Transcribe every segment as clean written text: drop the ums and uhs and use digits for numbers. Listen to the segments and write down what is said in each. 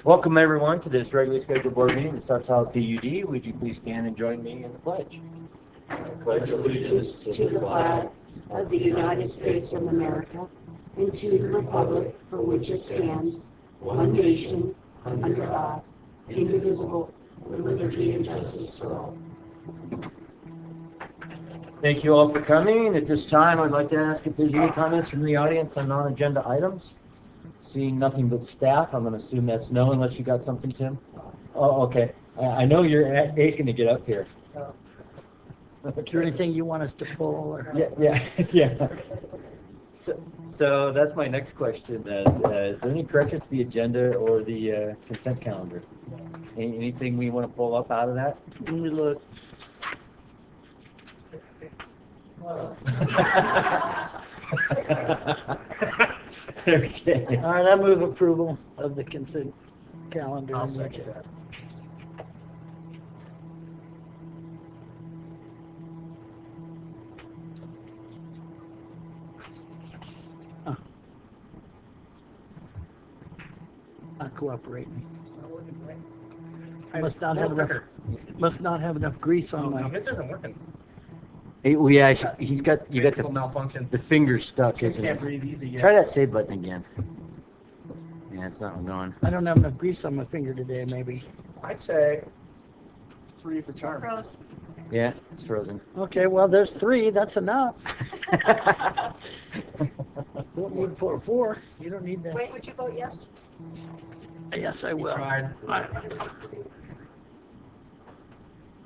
Welcome everyone to this regularly scheduled board meeting of the Tahoe PUD. Would you please stand and join me in the pledge? I pledge allegiance to the flag of the United States of America and to the republic for which it stands, one nation, under God, indivisible, with liberty and justice for all. Thank you all for coming. At this time, I'd like to ask if there's any comments from the audience on non-agenda items. Seeing nothing but staff, I'm going to assume that's no, unless you got something, Tim. Oh, okay. I know you're aching to get up here. Is there anything you want us to pull? Or? Yeah. So that's my next question. Is there any correction to the agenda or the consent calendar? Anything we want to pull up out of that? Let me look. Okay. All right, I move approval of the consent calendar. I'll second that. Not cooperating. I must not have enough grease on my. This isn't working. Yeah, he's got you got Malfunction. the fingers stuck, You isn't can't it? breathe easy yet. Try that save button again. Yeah, it's not going. I don't have enough grease on my finger today, maybe. I'd say 3 for charm. Yeah, it's frozen. Okay, well, there's 3. That's enough. Don't need 4. You don't need that. Wait, would you vote yes? Yes, I will. Tried.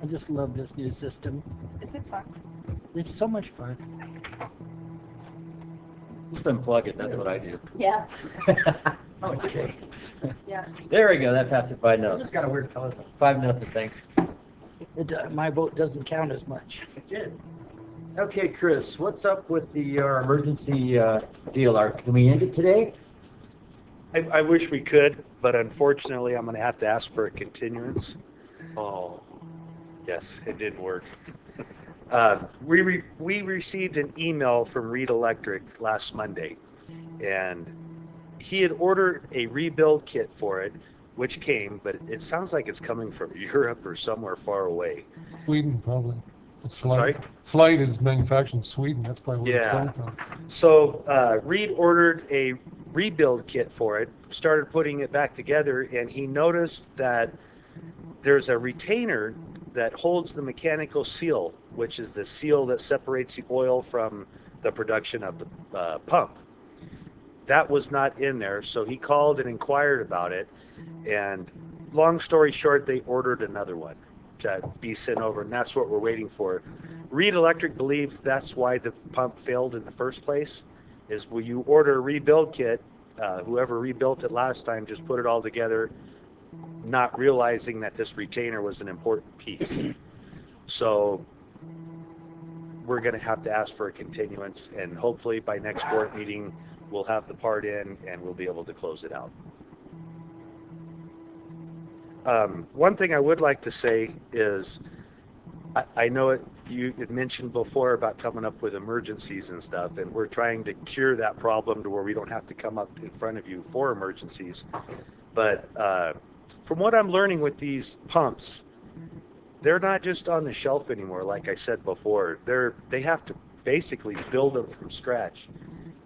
I just love this new system. Is it fun? It's so much fun. Just unplug it. That's what I do. Yeah. Okay. Yeah. There we go. That passed it 5-0. This has got a weird color though. 5-0. Thanks. My vote doesn't count as much. It did. Okay, Chris, what's up with the emergency deal? Can we end it today? I wish we could, but unfortunately, I'm going to have to ask for a continuance. Oh. Yes, it didn't work. We received an email from Reed Electric last Monday, and he had ordered a rebuild kit for it, which came, but it sounds like it's coming from Europe or somewhere far away. Sweden, probably. It's Sorry? Flight. Flight is manufactured in Sweden. That's probably where it's Yeah. coming from. So Reed ordered a rebuild kit for it, started putting it back together, and he noticed that there's a retainer that holds the mechanical seal, which is the seal that separates the oil from the production of the pump. That was not in there, so he called and inquired about it, and long story short, they ordered another one to be sent over, and that's what we're waiting for. Reed Electric believes that's why the pump failed in the first place, is when you order a rebuild kit, whoever rebuilt it last time just put it all together, not realizing that this retainer was an important piece. So we're going to have to ask for a continuance, and hopefully by next board meeting we'll have the part in and we'll be able to close it out. One thing I would like to say is I know you had mentioned before about coming up with emergencies and stuff, and we're trying to cure that problem to where we don't have to come up in front of you for emergencies. But from what I'm learning with these pumps, they're not just on the shelf anymore. Like I said before, they have to basically build them from scratch.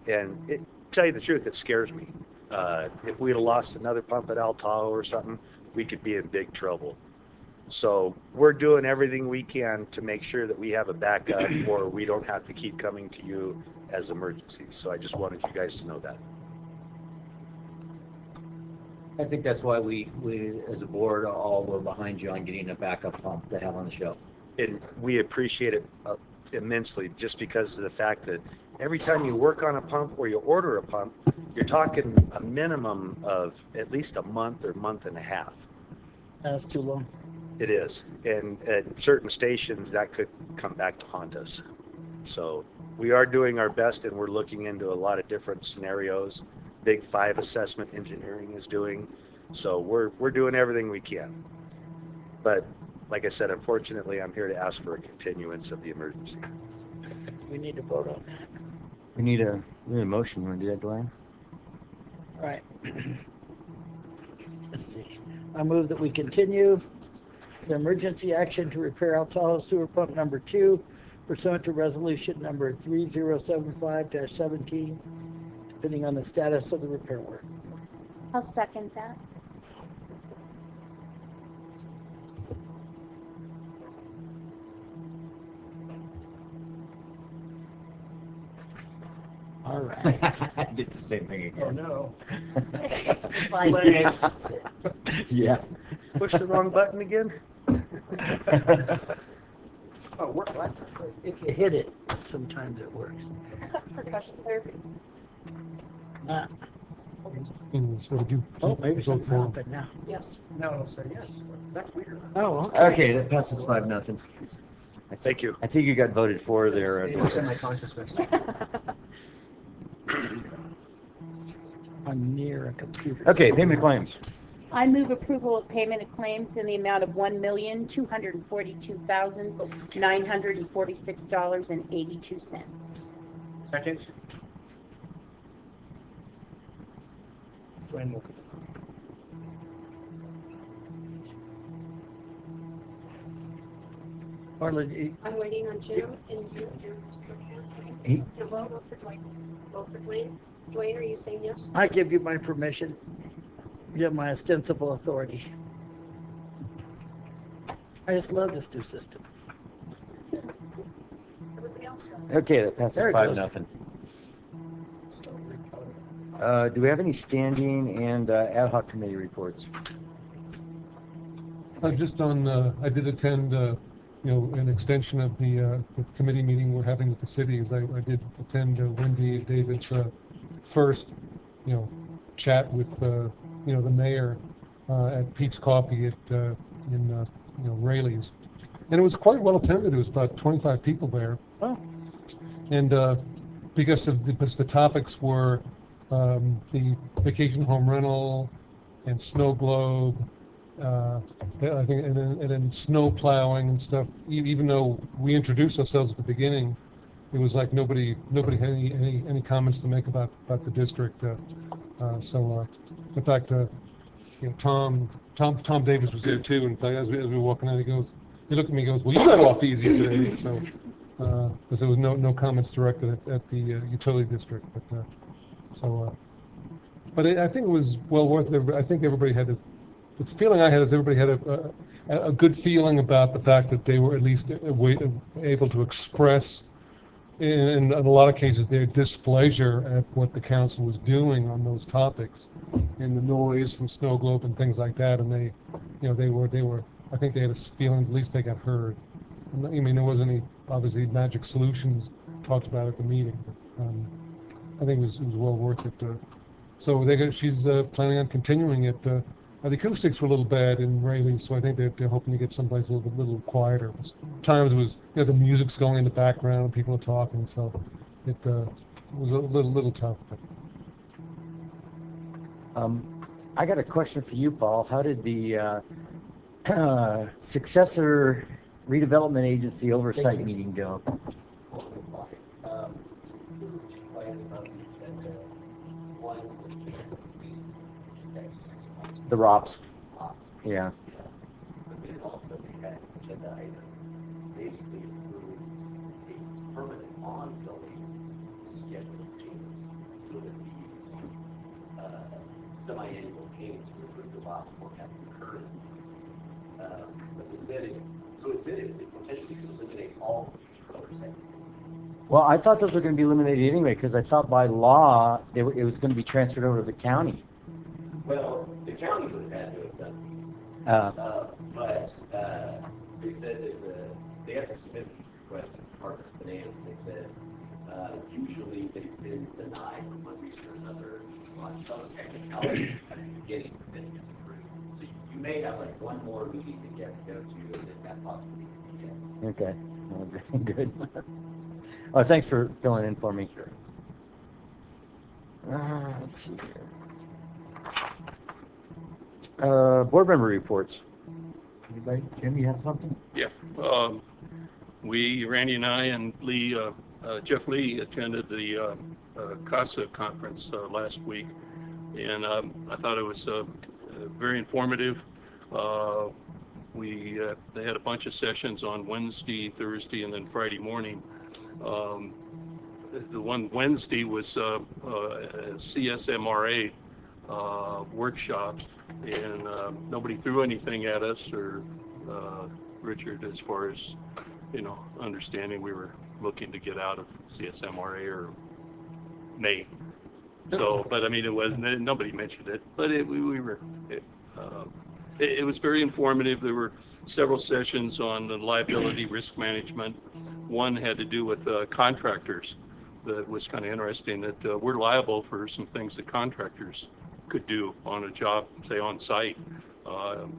And to tell you the truth, it scares me. If we'd have lost another pump at Tahoe or something, we could be in big trouble. So we're doing everything we can to make sure that we have a backup, or we don't have to keep coming to you as emergencies. So I just wanted you guys to know that. I think that's why we as a board all were behind you on getting a backup pump to have on the shelf. And we appreciate it immensely, just because of the fact that every time you work on a pump or you order a pump, you're talking a minimum of at least a month or month and a half. That's too long. It is. And at certain stations, that could come back to haunt us. So we are doing our best, and we're looking into a lot of different scenarios. Big 5 assessment engineering is doing. So we're doing everything we can. But like I said, unfortunately, I'm here to ask for a continuance of the emergency. We need to vote on that. We need a motion. You want to do that, Dwayne? All right. let's see. I move that we continue the emergency action to repair El Tahoe sewer pump number 2 pursuant to resolution number 3075-17, depending on the status of the repair work. I'll second that. All right. I did the same thing Oh, again. no. Yeah. Push the wrong button again? Oh, work last time. If you hit it, sometimes it works. Percussion therapy. Uh, So would you oh, maybe vote something for? happened now. Yes. No, it'll say yes. That's weird. Oh, okay. Okay, that passes 5-0. Thank you. I think you got voted for there. It's in my consciousness. I'm near a computer. Okay, payment of claims. I move approval of payment of claims in the amount of $1,242,946.82. Second. Dwayne Wilkins. Marlon, I'm waiting on Jim, and you're still counting. He- No, vote for Dwayne. Vote for Dwayne. Dwayne, are you saying yes? I give you my permission. You have my ostensible authority. I just love this new system. Everybody else go. Okay, that passes There it 5-0. Do we have any standing and ad hoc committee reports? Just on, I did attend, an extension of the committee meeting we're having with the cities. I did attend Wendy and David's first, chat with, the mayor at Pete's Coffee in Rayleigh's. And it was quite well attended. It was about 25 people there. Oh. And because the topics were the vacation home rental and snow globe, I think, and then snow plowing and stuff. Even though we introduced ourselves at the beginning, it was like nobody had any comments to make about the district. So in fact, Tom Davis was there too. In fact, as we were walking out, he looked at me, and goes, "Well, you got off easy today." So because there was no comments directed at the utility district, but but I think it was well worth it. I think everybody had the feeling I had is everybody had a good feeling about the fact that they were at least able to express, in a lot of cases, their displeasure at what the council was doing on those topics, and the noise from snow globe and things like that. And they were. I think they had a feeling at least they got heard. I mean, there wasn't any obviously magic solutions talked about at the meeting. But, I think it was well worth it. So she's planning on continuing it. The acoustics were a little bad in Rayleigh, so I think they're hoping to get someplace a little quieter. Times it was the music's going in the background and people are talking, so it was a little tough. But. I got a question for you, Paul. How did the successor redevelopment agency oversight meeting go? The ROPS. Yeah. But then also we had agenda item basically approved a permanent ongoing schedule of payments so that these semi-annual payments were approved a lot more have occurred. But it said it potentially could eliminate all future oversight. Well, I thought those were going to be eliminated anyway because I thought by law it was going to be transferred over to the county. Well, the county would have had to have done these. But they said that they have to submit a request to the Department of Finance, and they said usually they've been denied for one reason or another on some technicality at the beginning, but then it gets approved. So you may have like one more meeting that you have to go to, and then that possibly can be it. Okay. Well, good. Oh, thanks for filling in for me. Sure. Let's see here. Board member reports. Anybody? Jim, you have something? Yeah. Randy and I and Lee, Jeff Lee attended the CASA conference last week, and I thought it was very informative. They had a bunch of sessions on Wednesday, Thursday, and then Friday morning. The one Wednesday was a CSMRA workshop, and nobody threw anything at us, or Richard, as far as, understanding we were looking to get out of CSMRA or May. So, but I mean, nobody mentioned it, but it was very informative. There were several sessions on the liability risk management. One had to do with contractors. That was kind of interesting, that we're liable for some things that contractors could do on a job, say on site.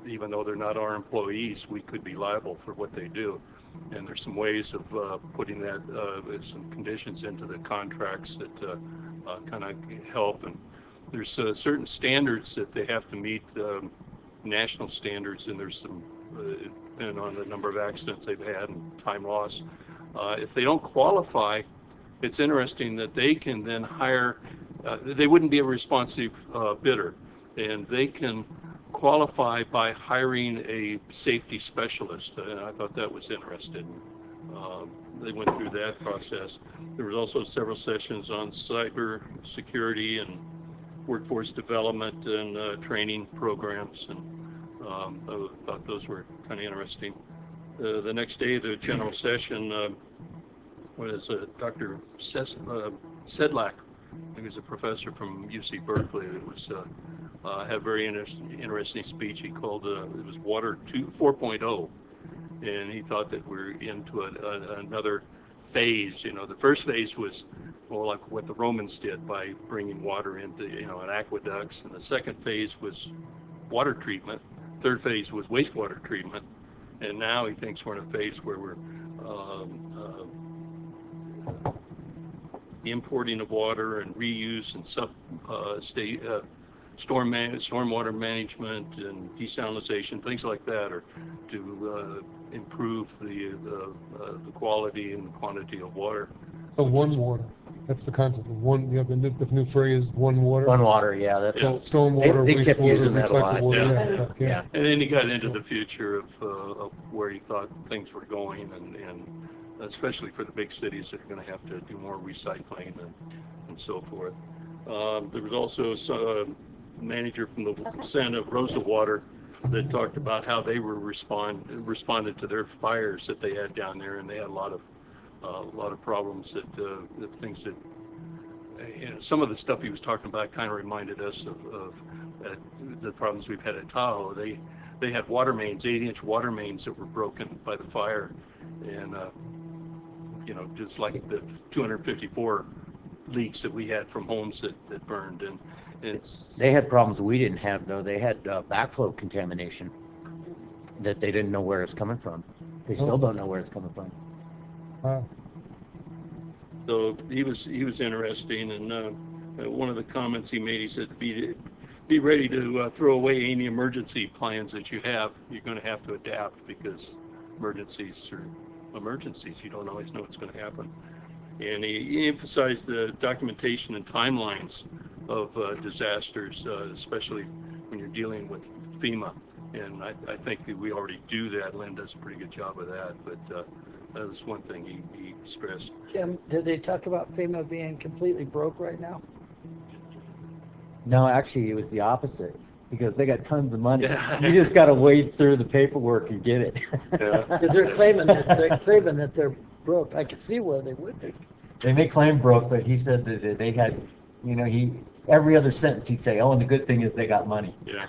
Even though they're not our employees, we could be liable for what they do. And there's some ways of putting that, some conditions into the contracts that kind of help. And there's certain standards that they have to meet, national standards, and there's some, depending on the number of accidents they've had and time loss. If they don't qualify, it's interesting that they can then hire, they wouldn't be a responsive bidder, and they can qualify by hiring a safety specialist, and I thought that was interesting. They went through that process. There was also several sessions on cyber security and workforce development and training programs, and I thought those were kind of interesting. The next day, the general session was Dr. Sedlak. He was a professor from UC Berkeley. It was had a very interesting speech. He called it was Water 4.0, and he thought that we're into another phase. The first phase was more like what the Romans did by bringing water into an aqueducts, and the second phase was water treatment. Third phase was wastewater treatment, and now he thinks we're in a phase where we're importing of water and reuse and stormwater management and desalination, things like that, or to improve the quality and quantity of water. So one water. That's the concept of one. The new phrase, one water. One water, yeah. That's stormwater, they kept using wastewater, that a lot. recycled water. Yeah. Yeah. And then he got into the future of where he thought things were going, and especially for the big cities that are going to have to do more recycling and so forth. There was also a manager from the Santa Rosa Water that talked about how they were responded to their fires that they had down there, and they had a lot of problems that things that some of the stuff he was talking about kind of reminded us of the problems we've had at Tahoe. They had water mains, 8-inch water mains that were broken by the fire, and just like the 254 leaks that we had from homes that burned, and they had problems we didn't have, though. They had backflow contamination that they didn't know where it's coming from. They still don't know where it's coming from. Wow. So he was interesting, and one of the comments he made, he said, be ready to throw away any emergency plans that you have. You're going to have to adapt, because emergencies are emergencies. You don't always know what's going to happen. And he emphasized the documentation and timelines of disasters, especially when you're dealing with FEMA. And I think that we already do that. Lynn does a pretty good job of that, but that was one thing he stressed. Jim, did they talk about FEMA being completely broke right now? No, actually, it was the opposite, because they got tons of money. Yeah. You just got to wade through the paperwork and get it. Yeah. Because they're claiming that they're broke. I can see where they would be. They may claim broke, but he said that they had, every other sentence he'd say, oh, and the good thing is they got money. Yeah.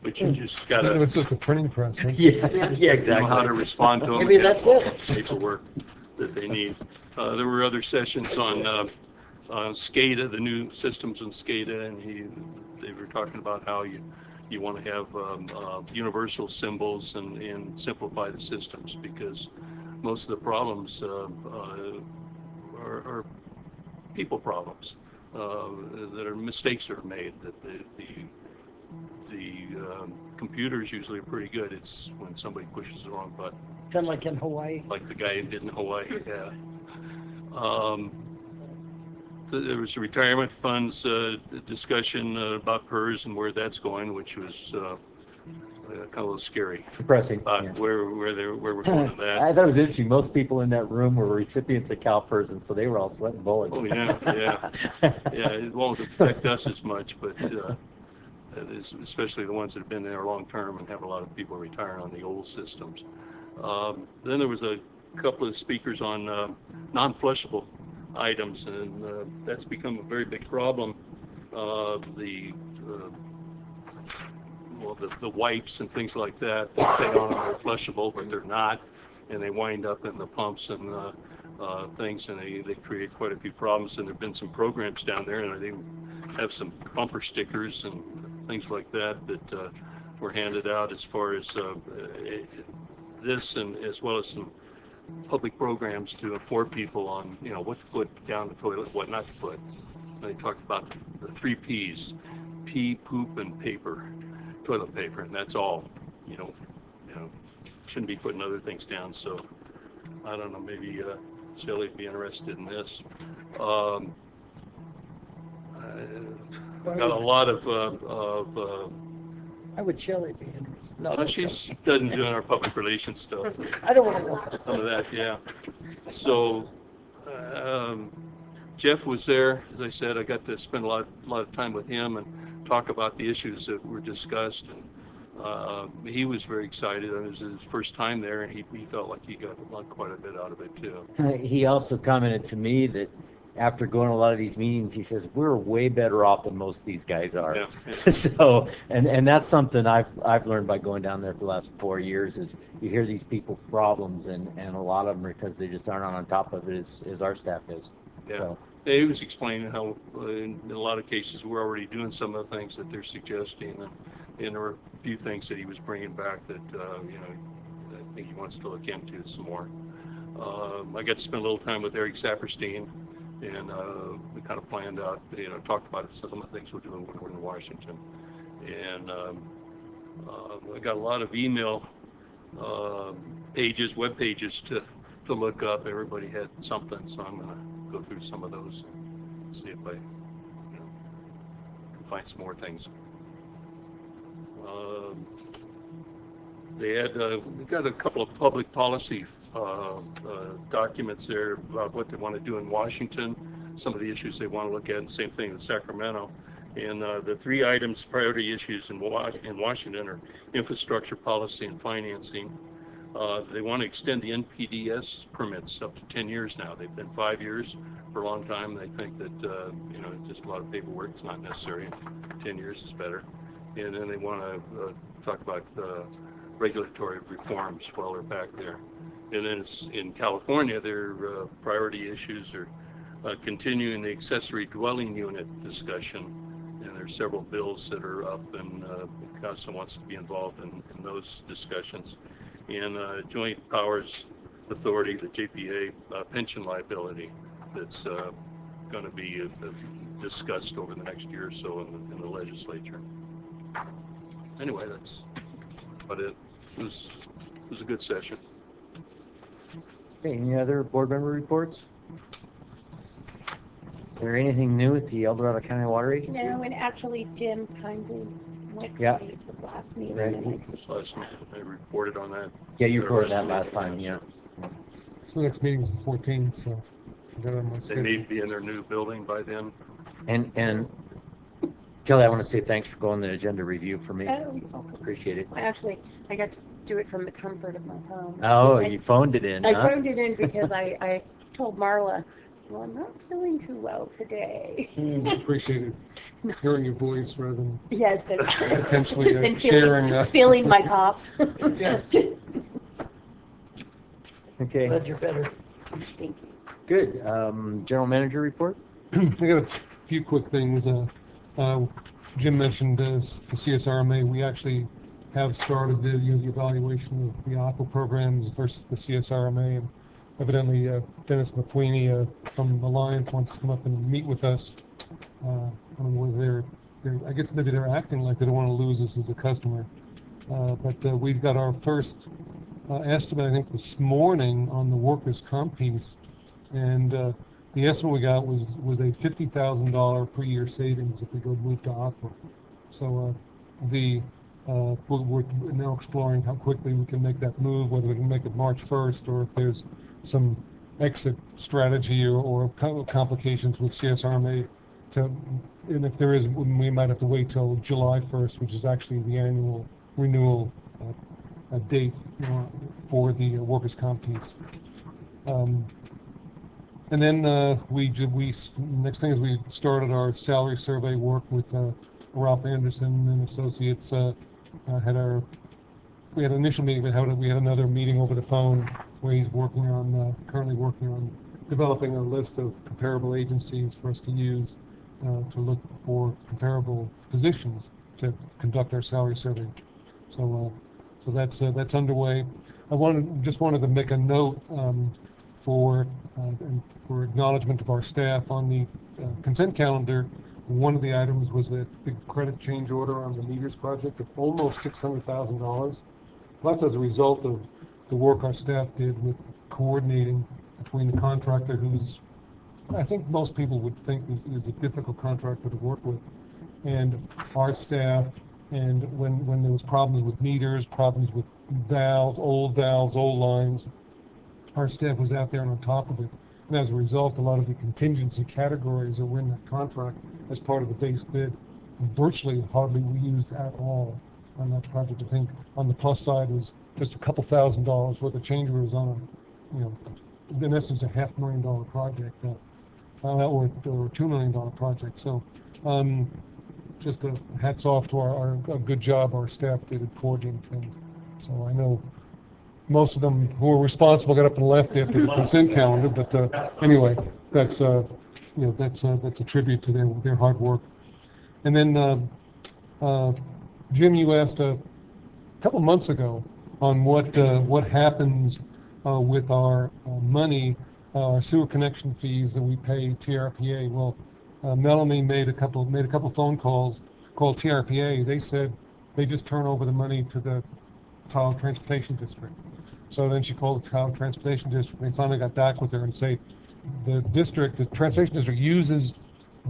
But you just got to It's just a printing press. Huh? Yeah, exactly. know how to respond to them. Maybe and that's get it. the paperwork that they need. There were other sessions on SCADA, the new systems in SCADA, and they were talking about how you want to have universal symbols and simplify the systems, because most of the problems are people problems, that are mistakes that are made, that the computers usually are pretty good. It's when somebody pushes the wrong button. Kind of like in Hawaii. Like the guy who did in Hawaii, yeah. there was a retirement funds discussion about PERS and where that's going, which was kind of a little scary. Depressing. About Yeah. where we're going with that. I thought it was interesting. Most people in that room were recipients of CalPERS, and so they were all sweating bullets. Oh yeah. Yeah, it won't affect us as much, but especially the ones that have been there long term and have a lot of people retiring on the old systems. Then there was a couple of speakers on non-flushable items, and that's become a very big problem. The wipes and things like that say on them are flushable, but they're not, and they wind up in the pumps and things, and they create quite a few problems. And there have been some programs down there, and they have some bumper stickers and things like that that were handed out as far as this, and as well as some public programs to inform people on what to put down the toilet, what not to put. And they talked about the 3 P's: pee, poop, and paper, toilet paper, and that's all. Shouldn't be putting other things down. So I don't know, maybe Shelley would be interested in this. I got a lot of How would Shelley be interested? No, she doesn't do our public relations stuff. I don't want to know. Some of that, yeah. So Jeff was there, as I said. I got to spend a lot of time with him and talk about the issues that were discussed. And he was very excited. It was his first time there, and he felt like he got quite a bit out of it too. He also commented to me that after going to a lot of these meetings, he says, we're way better off than most of these guys are. Yeah. So, and that's something I've learned by going down there for the last 4 years, is you hear these people's problems, and a lot of them are because they just aren't on top of it as our staff is. Yeah. So. He was explaining how in a lot of cases we're already doing some of the things that they're suggesting, and there were a few things that he was bringing back that I think he wants to look into some more. I got to spend a little time with Eric Saperstein, and we kind of planned out, talked about some of the things we're doing when we're in Washington. And I got a lot of email pages, web pages to look up. Everybody had something, so I'm going to go through some of those and see if I can find some more things. They got a couple of public policy documents there about what they want to do in Washington, some of the issues they want to look at, and same thing in Sacramento. And the 3 items, priority issues in Washington, are infrastructure, policy, and financing. They want to extend the NPDES permits up to 10 years now. They've been 5 years for a long time. They think that just a lot of paperwork. It's not necessary. 10 years is better. And then they want to talk about regulatory reforms while they're back there. And then in California, their priority issues are continuing the accessory dwelling unit discussion. And there's several bills that are up, and Council wants to be involved in those discussions. And Joint Powers Authority, the JPA, pension liability that's going to be discussed over the next year or so in the legislature. Anyway, that's about it. It was a good session. Okay, any other board member reports? Is there anything new at the El Dorado County Water Agency? No, and actually Jim kindly went Yeah. to the last meeting. Right. And Last meeting, I reported on that. Yeah, you reported that last time, yeah. So the next meeting is the 14th, so I got it on my They schedule. may be in their new building by then. And Kelly, I want to say thanks for going to the agenda review for me. Oh, you're welcome. Appreciate it. Actually, I got to do it from the comfort of my home. Oh, I- you phoned it in, I huh? phoned it in because I told Marla, well, I'm not feeling too well today. Appreciate it. Hearing your voice rather than Yes, Potentially, than sharing, feeling my cough. Yeah. Okay, Glad you're better. Thank you. good. General manager report? I got a few quick things. Jim mentioned the CSRMA. We actually have started the evaluation of the AQUA programs versus the CSRMA, and evidently Dennis McQueenie from Alliance wants to come up and meet with us. I don't know whether I guess maybe they're acting like they don't want to lose us as a customer. But we've got our first estimate, I think, this morning on the workers' comp piece. And the estimate we got was a $50,000 per year savings if we go move to Aqua. So we're now exploring how quickly we can make that move, whether we can make it March 1st or if there's some exit strategy or complications with CSRMA. And if there is, we might have to wait till July 1st, which is actually the annual renewal date for the workers' comp piece. And then next thing is we started our salary survey work with Ralph Anderson and Associates. We had an initial meeting, but we had another meeting over the phone where he's currently working on developing a list of comparable agencies for us to use to look for comparable positions to conduct our salary survey. So that's underway. Just wanted to make a note for acknowledgement of our staff on the consent calendar. One of the items was a big credit change order on the meters project of almost $600,000. That's as a result of the work our staff did with coordinating between the contractor, who's, I think most people would think is a difficult contractor to work with, and our staff. And when there was problems with meters, problems with valves, old lines, our staff was out there and on top of it. And as a result, a lot of the contingency categories that were in that contract as part of the base bid, virtually hardly were used at all on that project. I think on the plus side was just a couple $1,000s worth of change orders on a, in essence, a $500,000 project, or $2 million project. So just hats off to our good job our staff did at coordinating things. So I know most of them who were responsible got up and left after the consent calendar, but anyway, that's a tribute to their hard work. And then Jim, you asked a couple months ago on what happens with our money, our sewer connection fees that we pay TRPA. Well, Melanie made a couple phone calls, called TRPA. They said they just turn over the money to the Tahoe Transportation District. So then she called the Tahoe Transportation District, and they finally got back with her and say the Transportation District uses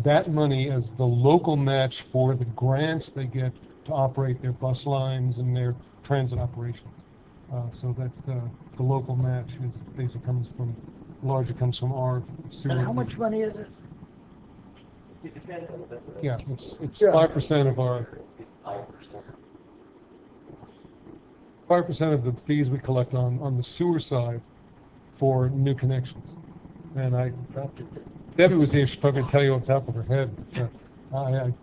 that money as the local match for the grants they get to operate their bus lines and their transit operations. So that's the local match is basically largely comes from our sewer. And how much money is it? It depends on the. Yeah, it's 5% of our. 5% of the fees we collect on the sewer side for new connections. And Debbie was here, she'd probably tell you off the top of her head. I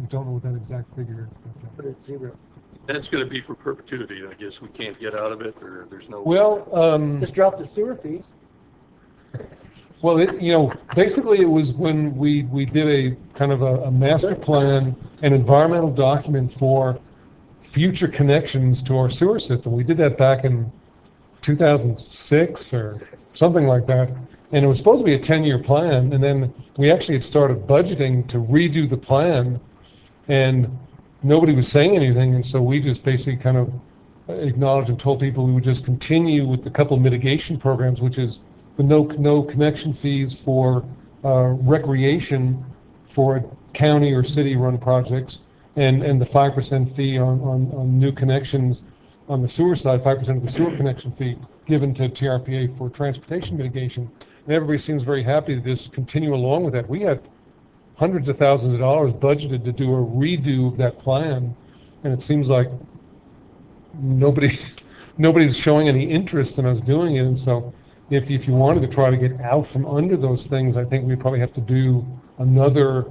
don't know what that exact figure is. But it's zero. That's going to be for perpetuity. I guess we can't get out of it, or there's no. Well, just drop the sewer fees. Well, basically it was when we did a kind of a master plan, an environmental document for future connections to our sewer system. We did that back in 2006 or something like that. And it was supposed to be a 10-year plan, and then we actually had started budgeting to redo the plan, and nobody was saying anything, and so we just basically kind of acknowledged and told people we would just continue with the couple mitigation programs, which is the no connection fees for recreation for county or city-run projects, and the 5% fee on new connections on the sewer side, 5% of the sewer connection fee given to TRPA for transportation mitigation. And everybody seems very happy to just continue along with that. We had hundreds of thousands of dollars budgeted to do a redo of that plan, and it seems like nobody's showing any interest in us doing it. And so if you wanted to try to get out from under those things, I think we'd probably have to do another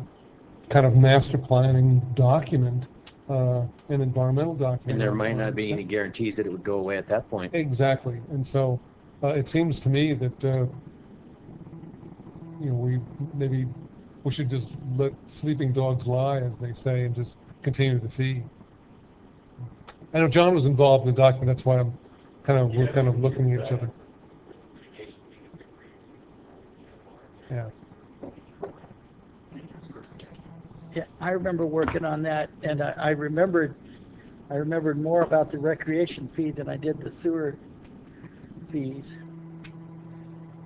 kind of master planning document, an environmental document. And there might not be any guarantees that it would go away at that point. Exactly. And so it seems to me that we should just let sleeping dogs lie, as they say, and just continue the fee. I know John was involved in the document. That's why we're kind of looking at each other. Yeah. Yeah, I remember working on that, and I remembered more about the recreation fee than I did the sewer fees.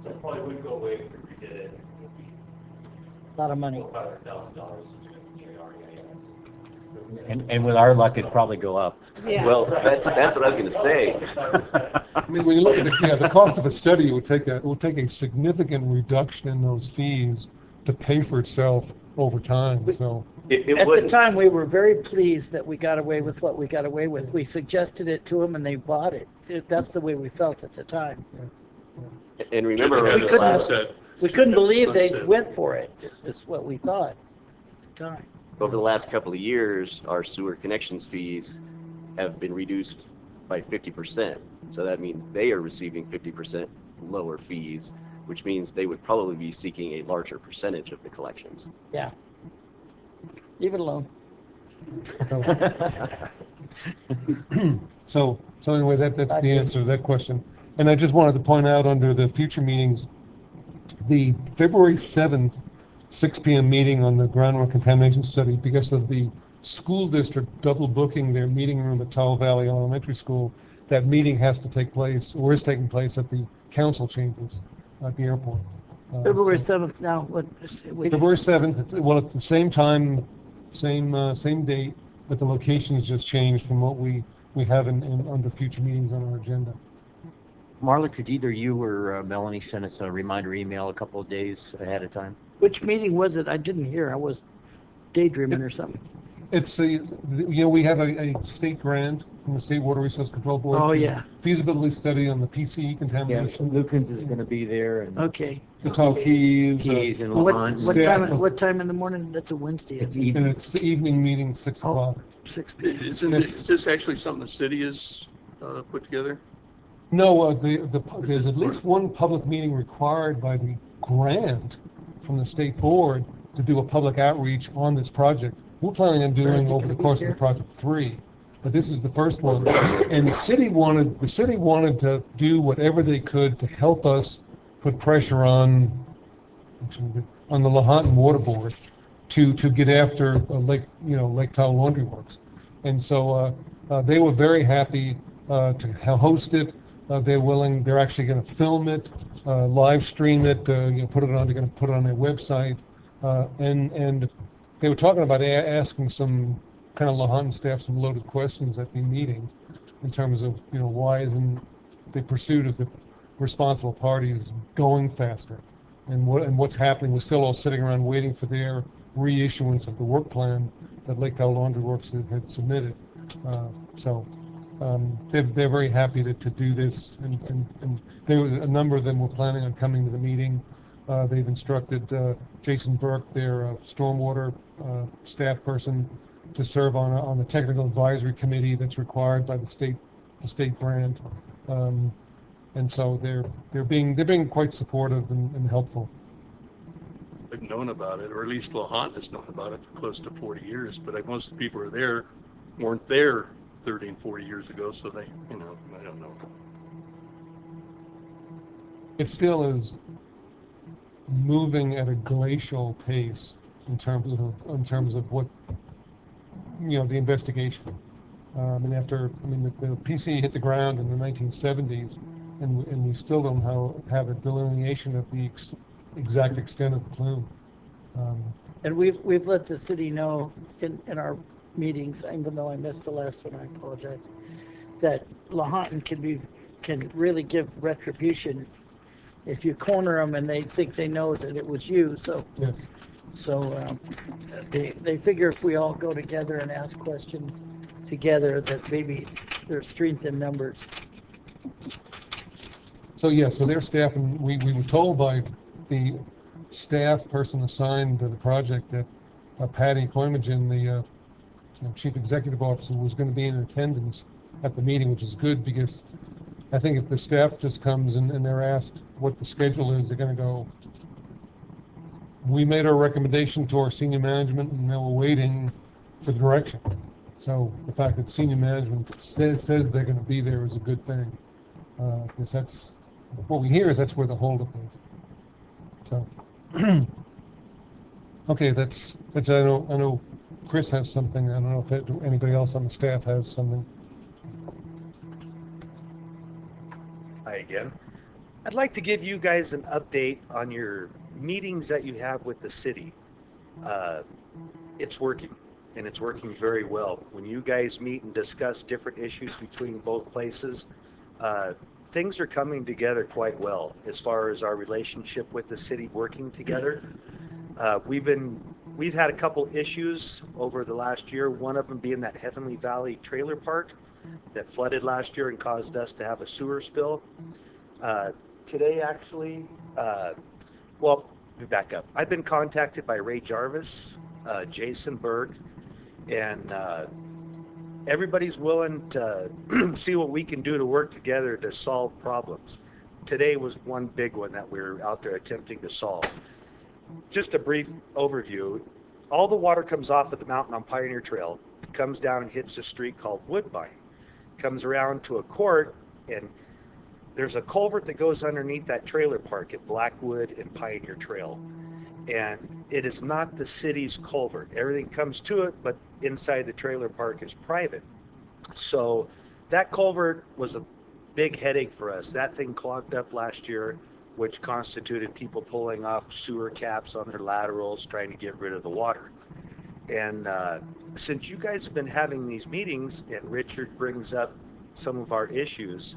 So it probably would go away if we did it. A lot of money. $500,000 in REIS. And with our luck, it'd probably go up. Yeah. Well, that's what I was going to say. I mean, when you look at the cost of a study, it would take a significant reduction in those fees to pay for itself over time. So It At the wouldn't. time, we were very pleased that we got away with what we got away with. We suggested it to them and they bought it. That's the way we felt at the time. And remember, Should've had We a couldn't- sunset. We couldn't believe they Sunset. went for it. It's what we thought at the time. over the last couple of years, our sewer connections fees have been reduced by 50%. So that means they are receiving 50% lower fees, which means they would probably be seeking a larger percentage of the collections. Yeah. Leave it alone. So anyway, that's the answer to that question. And I just wanted to point out under the future meetings, the February 7th, 6 p.m. meeting on the groundwater contamination study, because of the school district double booking their meeting room at Tahoe Valley Elementary School, that meeting has to take place, or is taking place at the council chambers at the airport. February So 7th now, what? February 7th, it's the same time, same date, but the location's just changed from what we have in under future meetings on our agenda. Marla, could either you or Melanie send us a reminder email a couple of days ahead of time? Which meeting was it? I didn't hear. I was daydreaming or something. It's we have a state grant from the State Water Resource Control Board. Oh, to yeah. Feasibility study on the PCE Yeah, contamination. Lukens is going to be there, and Okay. The Tahoe Keys. Keys and What, Lamont. what time in the morning? That's a Wednesday. It's isn't it? And evening. it's the evening meeting, 6 Oh. o'clock. 6 p.m. Is this actually something the city has put together? No, there's at least one public meeting required by the grant from the state board to do a public outreach on this project. We're planning on doing over the course of the project 3, but this is the first one. And the city wanted to do whatever they could to help us put pressure on the Lahontan Water Board to get after Lake Tahoe Laundry Works. And so they were very happy to host it. They're actually going to film it, live stream it, they're going to put it on their website, and they were talking about asking some kind of Lahontan staff some loaded questions at the meeting in terms of, why isn't the pursuit of the responsible parties going faster, and what's happening. We're still all sitting around waiting for their reissuance of the work plan that Lake Tahoe Laundry Works had submitted. They're very happy to do this, and a number of them were planning on coming to the meeting. They've instructed Jason Burke, their stormwater staff person, to serve on the technical advisory committee that's required by the state grant, and so they're being quite supportive and helpful. I've known about it, or at least Lahontan has known about it for close to 40 years, but most of the people who are there weren't there 30 and 40 years ago, so they, I don't know. It still is moving at a glacial pace in terms of what the investigation. The PC hit the ground in the 1970s, and we still don't have a delineation of the exact extent of the plume. And we've let the city know in our meetings, even though I missed the last one, I apologize, that Lahontan can really give retribution if you corner them and they think they know that it was you. So Yes. They figure if we all go together and ask questions together, that maybe there's strength in numbers. So their staff, and we were told by the staff person assigned to the project that Patty Koimogen, the Chief Executive Officer, was going to be in attendance at the meeting, which is good, because I think if the staff just comes and they're asked what the schedule is, they're going to go, we made our recommendation to our senior management and now we're waiting for the direction. So the fact that senior management says they're going to be there is a good thing. Because that's what we hear, is that's where the holdup is. So, okay, that's I know Chris has something. I don't know if anybody else on the staff has something. Hi again. I'd like to give you guys an update on your meetings that you have with the city. it's working, and it's working very well. When you guys meet and discuss different issues between both places, things are coming together quite well as far as our relationship with the city working together. We've had a couple issues over the last year, one of them being that Heavenly Valley trailer park that flooded last year and caused us to have a sewer spill. Today, actually, well, let me back up. I've been contacted by Ray Jarvis, Jason Berg, and everybody's willing to see what we can do to work together to solve problems. Today was one big one that we were out there attempting to solve. Just a brief overview. All the water comes off of the mountain on Pioneer Trail, comes down and hits a street called Woodbine, comes around to a court, and there's a culvert that goes underneath that trailer park at Blackwood and Pioneer Trail. And it is not the city's culvert. Everything comes to it, but inside the trailer park is private. So that culvert was a big headache for us. That thing clogged up last year, which constituted people pulling off sewer caps on their laterals, trying to get rid of the water. And since you guys have been having these meetings and Richard brings up some of our issues,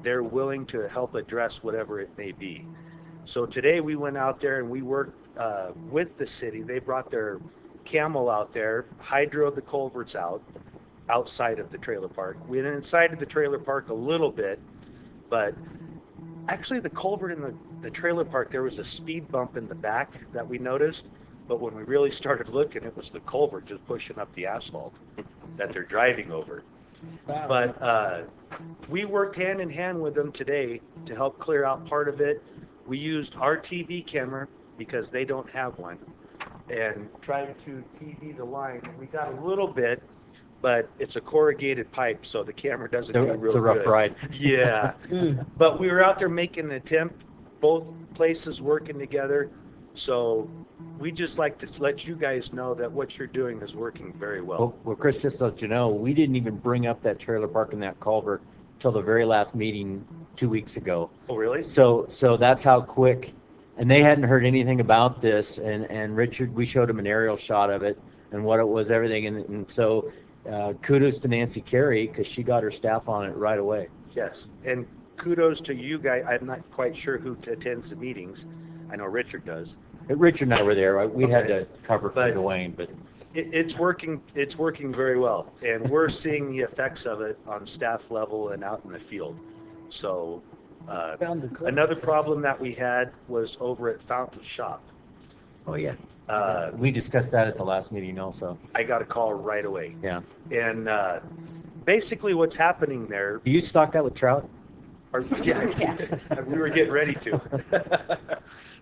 they're willing to help address whatever it may be. So today we went out there and we worked with the city. They brought their camel out there, hydroed the culverts outside of the trailer park. We went inside of the trailer park a little bit, but actually the culvert in the trailer park, there was a speed bump in the back that we noticed, but when we really started looking, it was the culvert just pushing up the asphalt that they're driving over. Wow. But we worked hand in hand with them today to help clear out part of it. We used our TV camera because they don't have one, and tried to TV the line. We got a little bit, but it's a corrugated pipe, so the camera doesn't do real good. It's a rough ride. Yeah, but we were out there making an attempt, both places working together. So we just like to let you guys know that what you're doing is working very well. Well, Chris, just to let you know, we didn't even bring up that trailer park and that culvert till the very last meeting 2 weeks ago. Oh, really? So that's how quick, and they hadn't heard anything about this, and Richard, we showed him an aerial shot of it and what it was, everything, and so kudos to Nancy Carey, because she got her staff on it right away. Yes, and kudos to you guys. I'm not quite sure who attends the meetings. I know Richard does. Richard and I were there. We had Okay. to cover for Dwayne, but It's working. It's working very well, and we're seeing the effects of it on staff level and out in the field. So Found the culvert. another problem that we had was over at Fountain Shop. Oh, yeah. we discussed that at the last meeting also. I got a call right away, Yeah. and basically what's happening there. Do you stock that with trout? Yeah, we were getting ready to.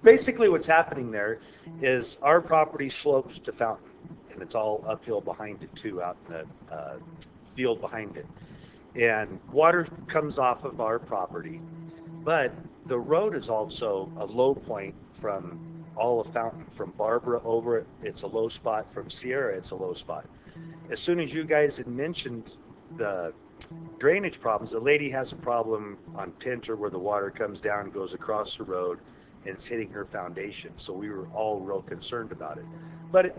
Basically what's happening there is our property slopes to Fountain, and it's all uphill behind it too, out in the field behind it. And water comes off of our property, but the road is also a low point from all of Fountain. From Barbara over, it's a low spot. From Sierra, it's a low spot. As soon as you guys had mentioned the drainage problems, the lady has a problem on Pinter where the water comes down, goes across the road, and it's hitting her foundation. So we were all real concerned about it. But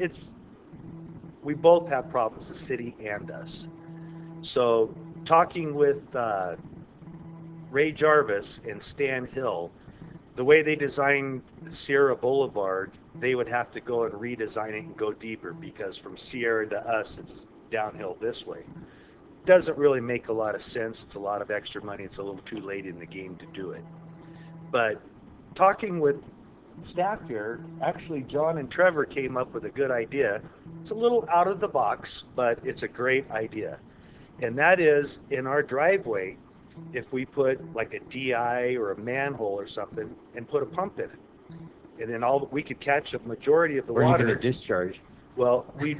we both have problems, the city and us. So talking with Ray Jarvis and Stan Hill, the way they designed Sierra Boulevard, they would have to go and redesign it and go deeper, because from Sierra to us, it's downhill this way. Doesn't really make a lot of sense. It's a lot of extra money. It's a little too late in the game to do it. But talking with staff here, actually John and Trevor came up with a good idea. It's a little out of the box, but it's a great idea. And that is, in our driveway, if we put like a DI or a manhole or something and put a pump in it, and then we could catch a majority of the Where are you water. going to discharge? Well, we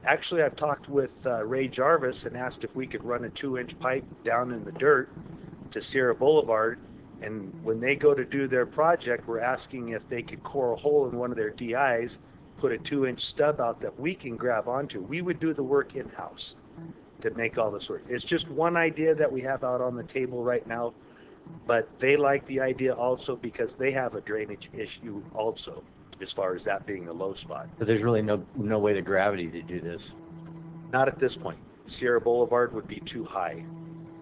actually, I've talked with Ray Jarvis and asked if we could run a 2-inch pipe down in the dirt to Sierra Boulevard. And when they go to do their project, we're asking if they could core a hole in one of their DIs, put a 2-inch stub out that we can grab onto. We would do the work in-house to make all this work. It's just one idea that we have out on the table right now, but they like the idea also because they have a drainage issue also. as far as that being the low spot. But there's really no way to gravity to do this. Not at this point. Sierra Boulevard would be too high.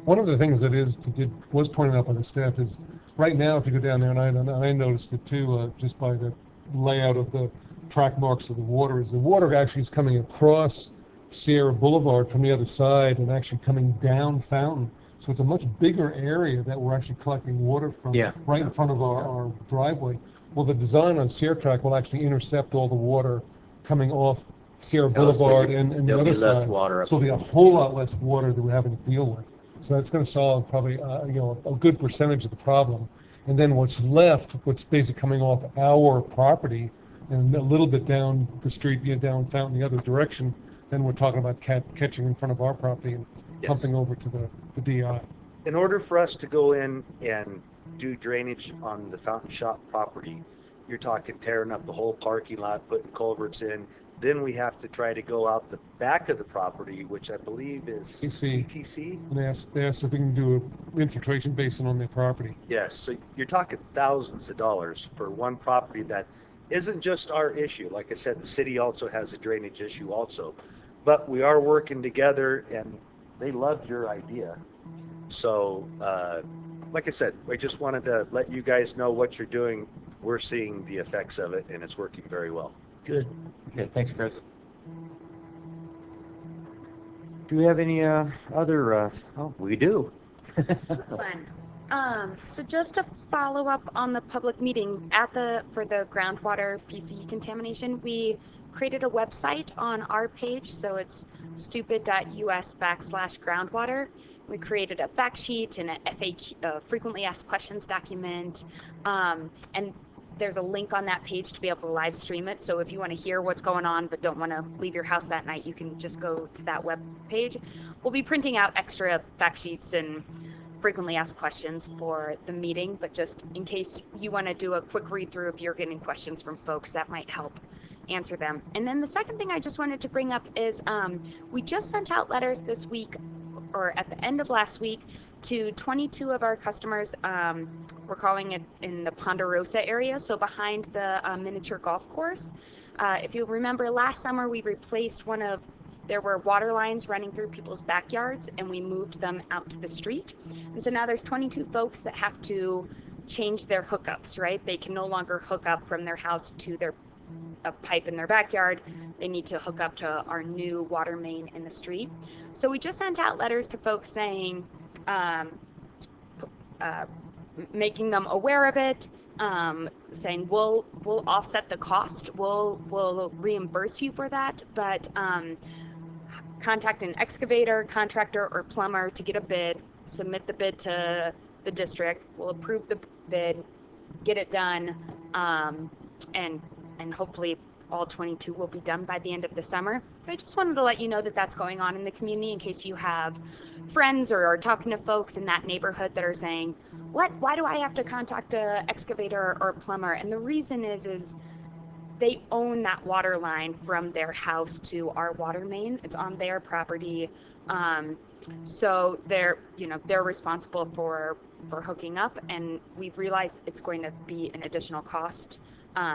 One of the things that was pointed out by the staff is right now, if you go down there, and I noticed it too, just by the layout of the track marks of the water actually is coming across Sierra Boulevard from the other side and actually coming down Fountain. So it's a much bigger area that we're actually collecting water from right in front of our driveway. Well, the design on Sierra Track will actually intercept all the water coming off Sierra Boulevard and the other side. Less water up so there'll be a whole lot less water that we're having to deal with. So that's going to solve probably a good percentage of the problem. And then what's left, what's basically coming off our property and a little bit down the street, down Fountain the other direction, then we're talking about catching in front of our property and pumping over to the DI. In order for us to go in and do drainage on the Fountain Shop property, you're talking tearing up the whole parking lot, putting culverts in. Then we have to try to go out the back of the property, which I believe is CTC. And they asked if we can do an infiltration basin on their property. Yes, so you're talking thousands of dollars for one property that isn't just our issue. Like I said, the city also has a drainage issue also. But we are working together, and they loved your idea. So, like I said, I just wanted to let you guys know what you're doing. We're seeing the effects of it, and it's working very well. Good. Okay, thanks, Chris. Do we have any other? Oh, we do. Fun. So just to follow up on the public meeting for the groundwater PCE contamination, we created a website on our page, so it's stupid.us/groundwater. We created a fact sheet and a FAQ, frequently asked questions document, and there's a link on that page to be able to live stream it. So if you want to hear what's going on but don't want to leave your house that night, you can just go to that web page. We'll be printing out extra fact sheets and frequently asked questions for the meeting, but just in case you want to do a quick read through if you're getting questions from folks, that might help answer them. And then the second thing I just wanted to bring up is we just sent out letters this week, or at the end of last week, to 22 of our customers. We're calling it in the Ponderosa area, so behind the miniature golf course. If you remember last summer, we replaced there were water lines running through people's backyards, and we moved them out to the street. And so now there's 22 folks that have to change their hookups, right? They can no longer hook up from their house to a pipe in their backyard. They need to hook up to our new water main in the street. So we just sent out letters to folks saying, making them aware of it, saying we'll offset the cost, we'll reimburse you for that, but contact an excavator, contractor, or plumber to get a bid, submit the bid to the district, we'll approve the bid, get it done, and hopefully all 22 will be done by the end of the summer. But I just wanted to let you know that that's going on in the community in case you have friends or are talking to folks in that neighborhood that are saying, why do I have to contact an excavator or a plumber? And the reason is they own that water line from their house to our water main. It's on their property. So they're responsible for hooking up, and we've realized it's going to be an additional cost.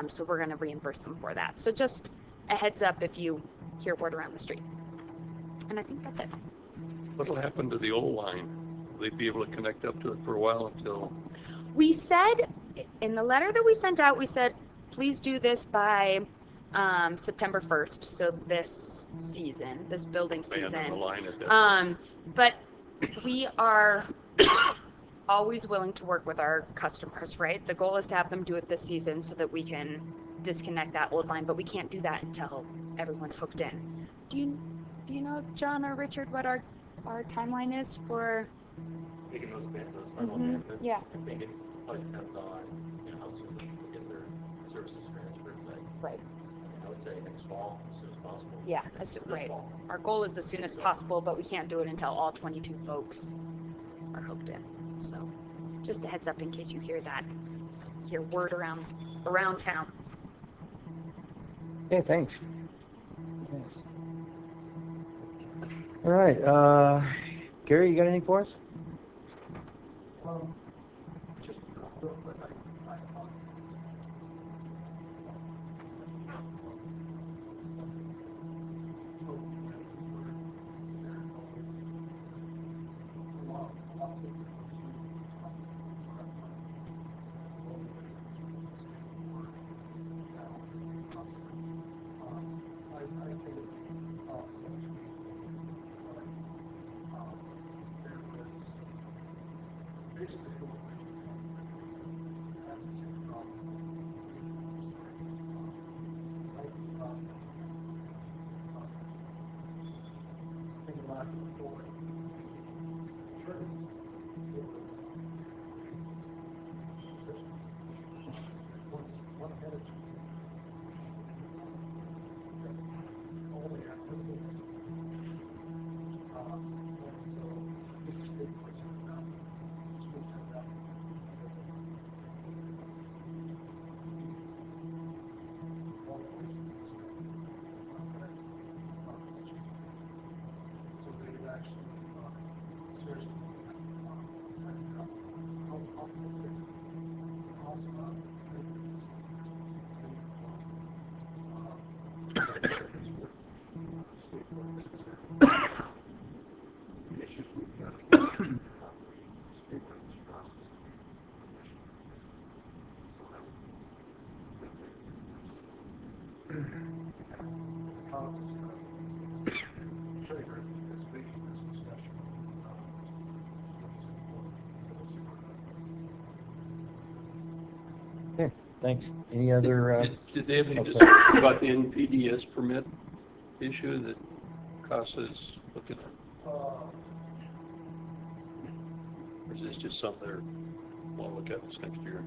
So we're going to reimburse them for that. So just a heads up if you hear word around the street. And I think that's it. What'll happen to the old line? Will they be able to connect up to it for a while until? We said, in the letter that we sent out, we said, please do this by September 1st. So this season, this building season. The line at that but we are always willing to work with our customers, right? The goal is to have them do it this season so that we can disconnect that old line, but we can't do that until everyone's hooked in. Do you know, John or Richard, what our timeline is for Making those final amendments? Yeah. I think it probably depends on how soon people get their services transferred, but right. I would say next fall, as soon as possible. Yeah, right. Fall. Our goal is as soon as possible, but we can't do it until all 22 folks are hooked in. So just a heads up in case you hear word around town. Okay, thanks. All right, Gary, you got anything for us? Just real quick, Okay, thanks. Any other, Did they have any okay. discussion about the NPDS permit issue that CASA's looking at? Or is this just something they're want to look at this next year?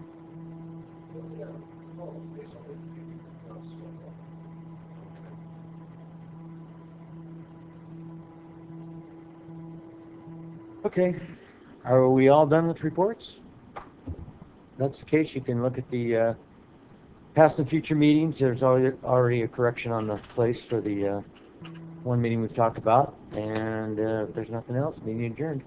Okay, are we all done with reports? If that's the case, you can look at the past and future meetings. There's already a correction on the place for the one meeting we've talked about, and if there's nothing else, meeting adjourned.